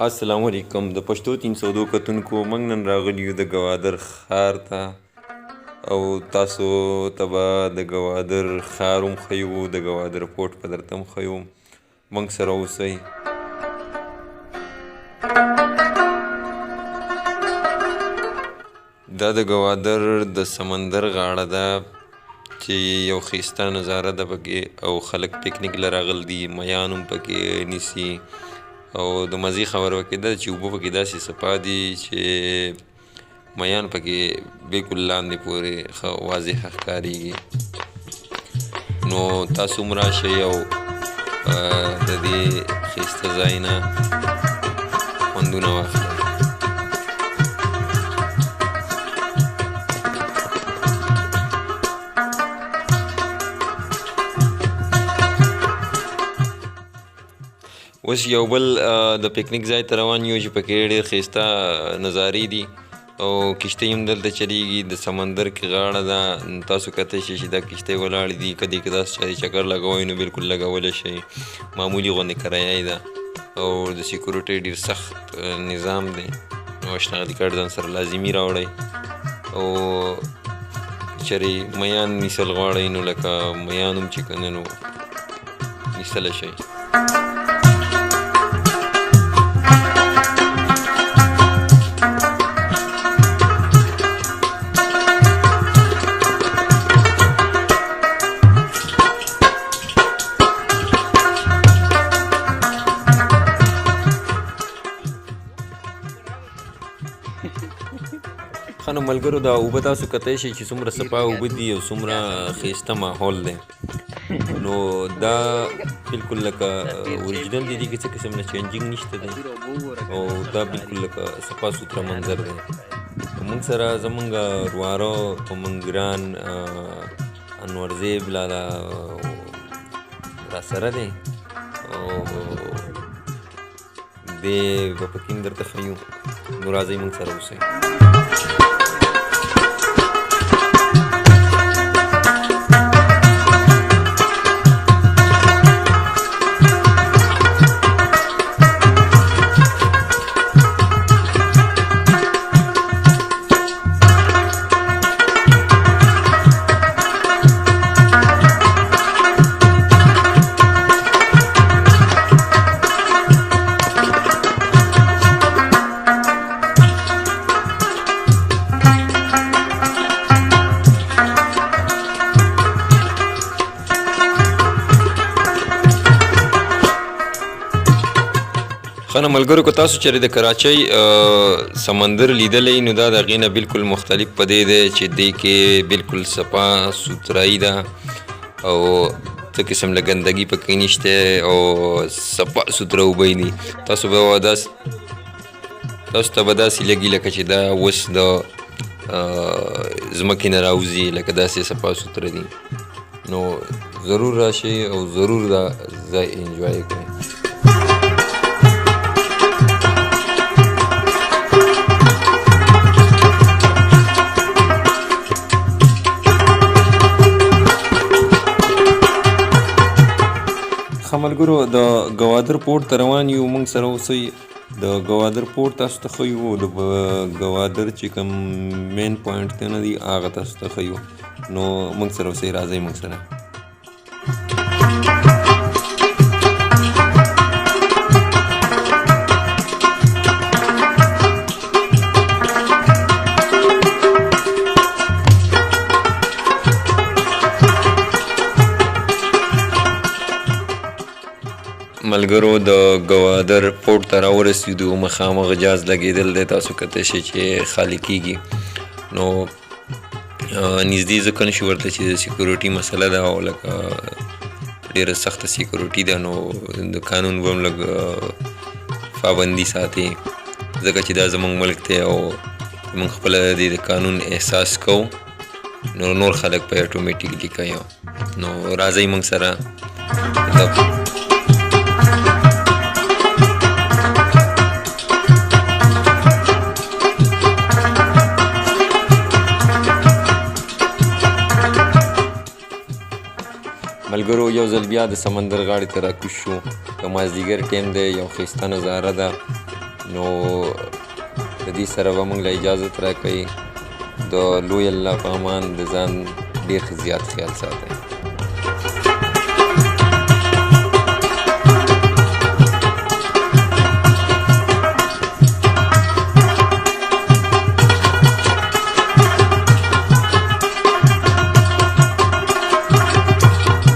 السلام علیکم. د پښتو 302 کتونکو موږ نن راغلي یو د ګوادر ښار ته او تاسو ته به د ګوادر ښار هم ښیو، د ګوادر پورټ به درته هم ښیو. موږ سره اوسئ. دا د ګوادر د سمندر غاړه ده چې یو ښایسته نظاره ده پکې او خلک پکنیک له راغلي دي، میان هم پکې نیسي او د مزې خبره پکې ده چې اوبه پکې داسې صفا دي چې میان پکې بالکل لاندې پورې ښه واضح ښکارېږي. نو تاسو هم راشئ او د دې ښایسته ځای نه خوندونه واخلئ. اوس یو بل د پکنیک ځای ته روان یو چې پکې ډېر ښایسته نظارې دي او کښتۍ هم دلته چلیږي. د سمندر کې غاړه ده، تاسو کتلی شئ چې دا کښتۍ ولاړې دي. که دې کې داسې چارې چکر لګوئ نو بالکل لګولی شئ. معمولي غوندې کرایه یې ده او د سیکورټۍ ډېر سخت نظام دی او شناختی کارت ځان سره لازمي راوړئ. او چېرې میان نیسل غواړئ نو لکه میان هم چې که نه نو نیسلی شئ. ښه نو ملګرو، دا اوبه تاسو کتلی شئ چې څومره صفا اوبه دي او څومره ښایسته ماحول دی. نو دا بالکل لکه اوریجنل دی، دې کې څه قسم نه چینجینګ نشته دی او دا بالکل لکه صفا سوتره منظر دی. موږ سره زموږ رواره تومنګران انورزیب لالا راسره دی او دی به پکې هم درته ښیو. نو راځئ موږ سره اوسئ. ښه نو ملګرو، که تاسو چېرې د کراچۍ سمندر لیدلی نو دا د هغې نه بالکل مختلف په دې دی چې دې کې بالکل صفا سوترایي ده او څه قسم له ګندګي پکې نشته او صفا سوتره اوبه دي. تاسو ته به داسې لګي لکه چې دا اوس د ځمکې نه راوځي، لکه داسې صفا سوتره دي. نو ضرور راشئ او ضرور دا ځای انجوای کړئ. ملګرو، د ګوادر پورټ ته روان یو، موږ سره اوسئ. د ګوادر پورټ تاسو ته ښیو، د ګوادر چې کوم مین پوینټونه دي هغه تاسو ته ښیو. نو موږ سره اوسئ، راځئ موږ سره. ملګرو، د ګوادر پورټ ته راورسېدو، مخامخ جاز لګېدل دی. تاسو کتلی شئ چې خالي کېږي. نو نږدې ځکه نشو ورته چې د سیکورټي مسله ده او لکه ډېره سخته سیکورټي ده، نو د قانون به هم لږ پابندي ساتي ځکه چې دا زموږ ملک دی او موږ خپله د دې د قانون احساس کوو نو نور خلک به اټومیټیکلي کوي. نو راځئ موږ سره ملګرو یو ځل بیا د سمندر غاړې ته راکوز شو. د مازدیګر ټیم دی، یو ښایسته نظاره ده. نو د دې سره به موږ له اجازت راکوي. د لوی الله په امان د ځان ډېر زیات خیال ساتئ.